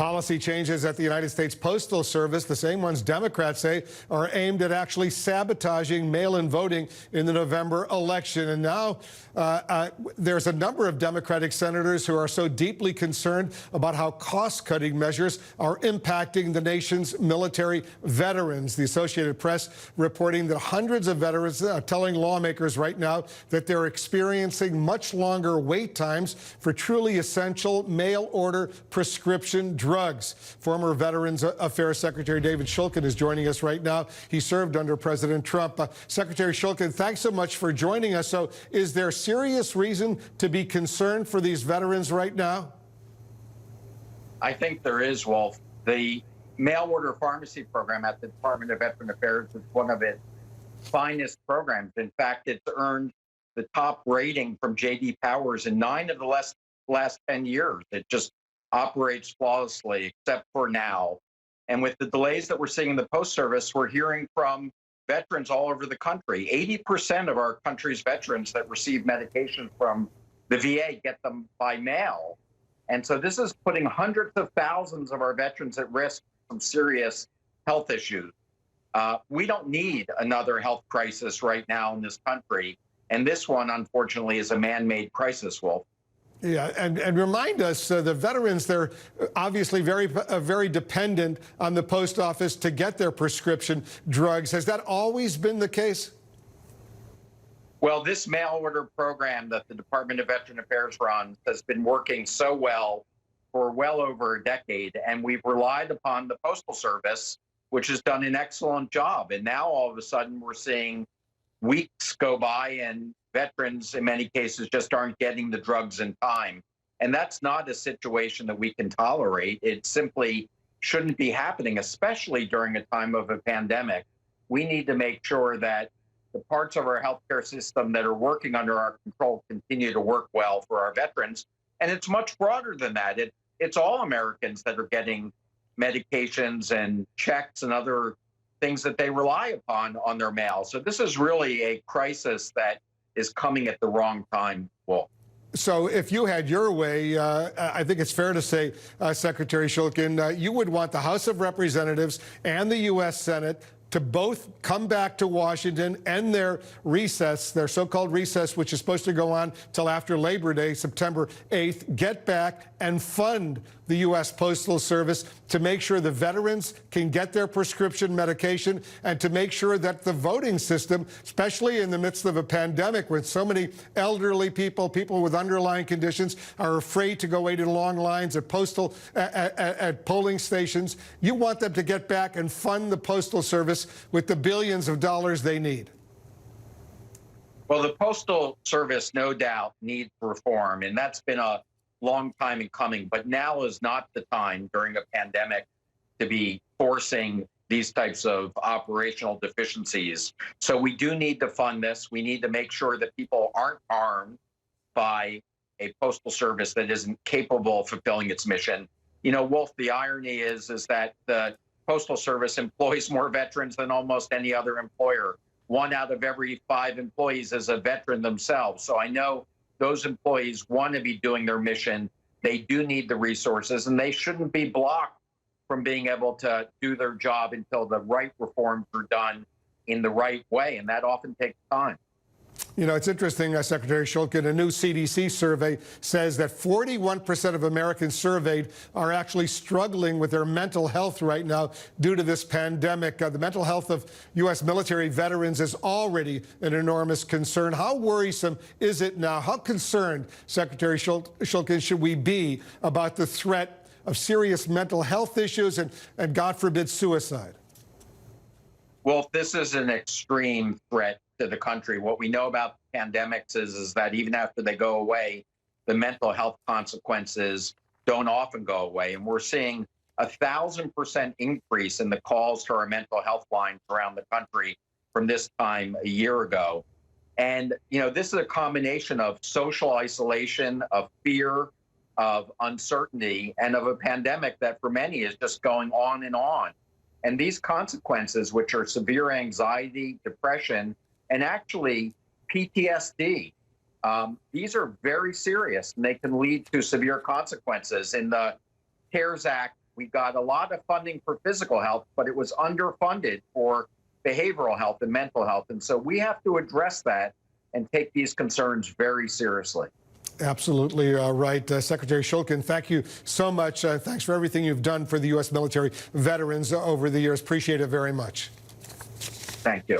Policy changes at the United States Postal Service, the same ones Democrats say are aimed at actually sabotaging mail-in voting in the November election. And now there's a number of Democratic senators who are so deeply concerned about how cost-cutting measures are impacting the nation's military veterans. The Associated Press reporting that hundreds of veterans are telling lawmakers right now that they're experiencing much longer wait times for truly essential mail-order prescription drugs. Former Veterans Affairs Secretary David Shulkin is joining us right now. He served under President Trump. Secretary Shulkin, thanks so much for joining us. So is there serious reason to be concerned for these veterans right now? I think there is, Wolf. The mail order pharmacy program at the Department of Veteran Affairs is one of its finest programs. In fact, it's earned the top rating from J.D. Powers in 9 of the last 10 years. It just operates flawlessly, except for now. And with the delays that we're seeing in the Post Service, we're hearing from veterans all over the country. 80% of our country's veterans that receive medication from the VA get them by mail. And so this is putting hundreds of thousands of our veterans at risk from serious health issues. We don't need another health crisis right now in this country. And this one, unfortunately, is a man-made crisis, Wolf. Yeah, and remind us, the veterans, they're obviously very dependent on the post office to get their prescription drugs. Has that always been the case? Well, this mail order program that the Department of Veteran Affairs runs has been working so well for well over a decade, and we've relied upon the Postal Service, which has done an excellent job. And now all of a sudden we're seeing weeks go by and veterans, in many cases, just aren't getting the drugs in time. And that's not a situation that we can tolerate. It simply shouldn't be happening, especially during a time of a pandemic. We need to make sure that the parts of our healthcare system that are working under our control continue to work well for our veterans. And it's much broader than that. It's all Americans that are getting medications and checks and other things that they rely upon on their mail. So this is really a crisis that is coming at the wrong time, Wolf. So if you had your way, I think it's fair to say, Secretary Shulkin, you would want the House of Representatives and the U.S. Senate to both come back to Washington, end their recess, their so-called recess, which is supposed to go on till after Labor Day, September 8th, get back and fund the U.S. Postal Service to make sure the veterans can get their prescription medication and to make sure that the voting system, especially in the midst of a pandemic when so many elderly people, people with underlying conditions are afraid to go wait in long lines at polling stations, you want them to get back and fund the Postal Service with the billions of dollars they need. Well, the Postal Service, no doubt, needs reform, and that's been a long time in coming. But now is not the time during a pandemic to be forcing these types of operational deficiencies. So we do need to fund this. We need to make sure that people aren't harmed by a Postal Service that isn't capable of fulfilling its mission. You know, Wolf, the irony is that the Postal Service employs more veterans than almost any other employer. 1 out of every 5 employees is a veteran themselves. So I know those employees want to be doing their mission. They do need the resources, and they shouldn't be blocked from being able to do their job until the right reforms are done in the right way, and that often takes time. You know, it's interesting, Secretary Shulkin, a new CDC survey says that 41% of Americans surveyed are actually struggling with their mental health right now due to this pandemic. The mental health of U.S. military veterans is already an enormous concern. How worrisome is it now? How concerned, Secretary Shulkin, should we be about the threat of serious mental health issues and God forbid, suicide? Well, this is an extreme threat to the country. What we know about pandemics is that even after they go away, the mental health consequences don't often go away. And we're seeing 1,000% increase in the calls to our mental health lines around the country from this time a year ago. And, you know, this is a combination of social isolation, of fear, of uncertainty, and of a pandemic that for many is just going on and on. And these consequences, which are severe anxiety, depression, and actually PTSD, these are very serious, and they can lead to severe consequences. In the CARES Act We got a lot of funding for physical health, but it was underfunded for behavioral health and mental health. And so we have to address that and take these concerns very seriously. Absolutely right. Secretary Shulkin, thank you so much. Thanks for everything you've done for the U.S. military veterans over the years. Appreciate it very much. Thank you.